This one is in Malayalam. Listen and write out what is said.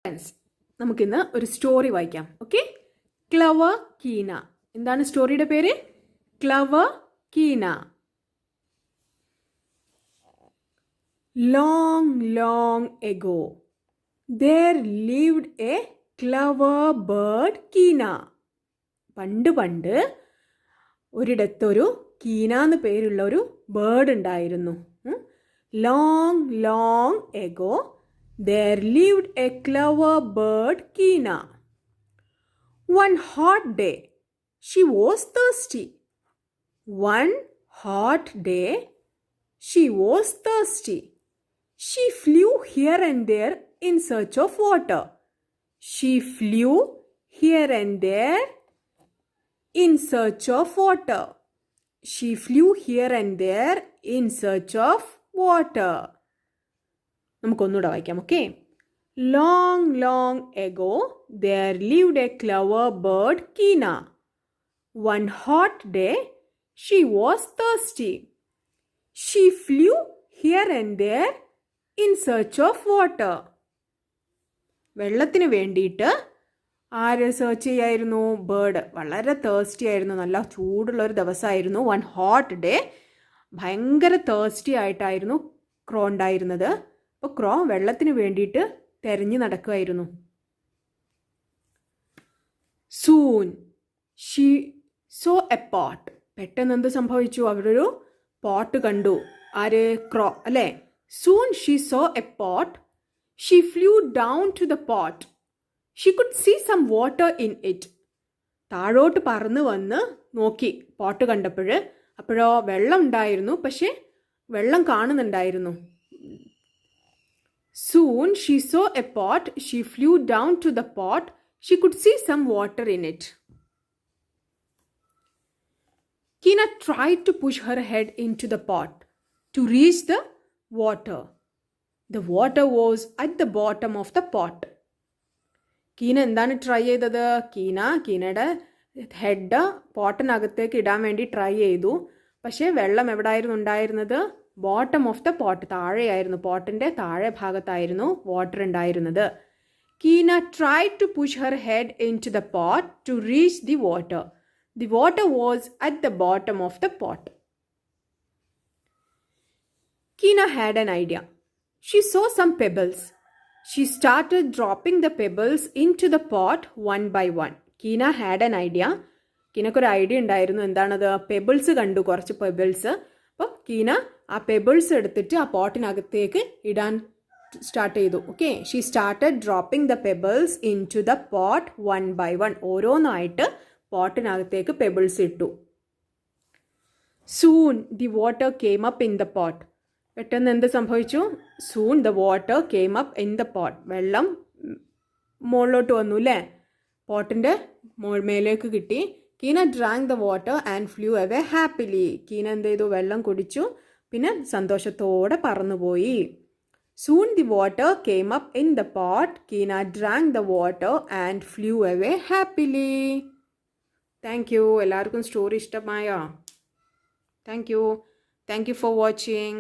ഫ്രണ്ട്സ്, നമുക്കിന്ന് ഒരു സ്റ്റോറി വായിക്കാം. Okay, clever Keena. എന്താണ് സ്റ്റോറിയുടെ പേര്? Clever Keena. Long, long ago, there lived a clever bird, Keena. പണ്ട് ഒരിടത്തൊരു കീന എന്ന് പേരുള്ള ഒരു ബേർഡ് ഉണ്ടായിരുന്നു. Long long ago there lived a clever bird, Keena. One hot day, she was thirsty. One hot day, she was thirsty. She flew here and there in search of water. She flew here and there in search of water. She flew here and there in search of water. നമുക്കൊന്നുകൂടെ വായിക്കാം. Okay. Long long ago there lived a clever bird, Keena. One hot day, she was thirsty. She flew here and there in search of water. വെള്ളത്തിന് വേണ്ടിയിട്ട് ആര് സെർച്ച് ചെയ്യായിരുന്നു? ബേർഡ്. വളരെ തേഴ്സ്റ്റി ആയിരുന്നു. നല്ല ചൂടുള്ളൊരു ദിവസമായിരുന്നു. One hot day. ഭയങ്കര തേഴ്സ്റ്റി ആയിട്ടായിരുന്നു ക്രോ ഉണ്ടായിരുന്നത്. അപ്പോൾ ക്രോ വെള്ളത്തിന് വേണ്ടിയിട്ട് തെരഞ്ഞു നടക്കുമായിരുന്നു. Soon she saw a pot. പെട്ടെന്ന് എന്ത് സംഭവിച്ചു? അവരൊരു പോട്ട് കണ്ടു. ആര്? ക്രോ അല്ലേ? Soon she saw a pot. She flew down to the pot. She could see some water in it. താഴോട്ട് പറന്ന് വന്ന് നോക്കി പോട്ട് കണ്ടപ്പോൾ. അപ്പോഴോ വെള്ളം ഉണ്ടായിരുന്നു, പക്ഷെ വെള്ളം കാണുന്നുണ്ടായിരുന്നു. Soon she saw a pot. She flew down to the pot. She could see some water in it. Keena tried to push her head into the pot to reach the water. The water was at the bottom of the pot. കീന എന്താണ് ട്രൈ ചെയ്തത്? കീനയുടെ ഹെഡ് പോട്ടിനകത്തേക്ക് ഇടാൻ വേണ്ടി ട്രൈ ചെയ്തു. പക്ഷേ വെള്ളം എവിടെയായിരുന്നു ഉണ്ടായിരുന്നത്? ബോട്ടം ഓഫ് ദ പോട്ട്, താഴെയായിരുന്നു. പോട്ടിൻ്റെ താഴെ ഭാഗത്തായിരുന്നു വാട്ടർ ഉണ്ടായിരുന്നത്. Keena tried to push her head into the pot to reach the water. The water was at the bottom of the pot. Keena had an idea. She saw some pebbles. She started dropping the pebbles into the pot one by one. Keena had an idea. കീനക്കൊരു ഐഡിയ ഉണ്ടായിരുന്നു. എന്താണത്? പെബിൾസ് കണ്ടു, കുറച്ച് പെബിൾസ്. അപ്പോൾ കീന ആ പെബിൾസ് എടുത്തിട്ട് ആ പോട്ടിനകത്തേക്ക് ഇടാൻ സ്റ്റാർട്ട് ചെയ്തു. Okay. She started dropping the pebbles into the pot one by one. ഓരോന്നായിട്ട് പോട്ടിനകത്തേക്ക് പെബിൾസ് ഇട്ടു. Soon the water came up in the pot. പെട്ടെന്ന് എന്ത് സംഭവിച്ചു? Soon the water came up in the pot. വെള്ളം മുകളിലോട്ട് വന്നു അല്ലേ? പോട്ടിൻ്റെ മേലേക്ക് കിട്ടി. Keena drank the water and flew away happily. Keena എന്ത് ചെയ്തു? വെള്ളം കുടിച്ചു, പിന്നെ സന്തോഷത്തോടെ പറന്നുപോയി. Soon the water came up in the pot. Keena drank the water and flew away happily. Thank you. എല്ലാവർക്കും സ്റ്റോറി ഇഷ്ടമായോ? Thank you for watching.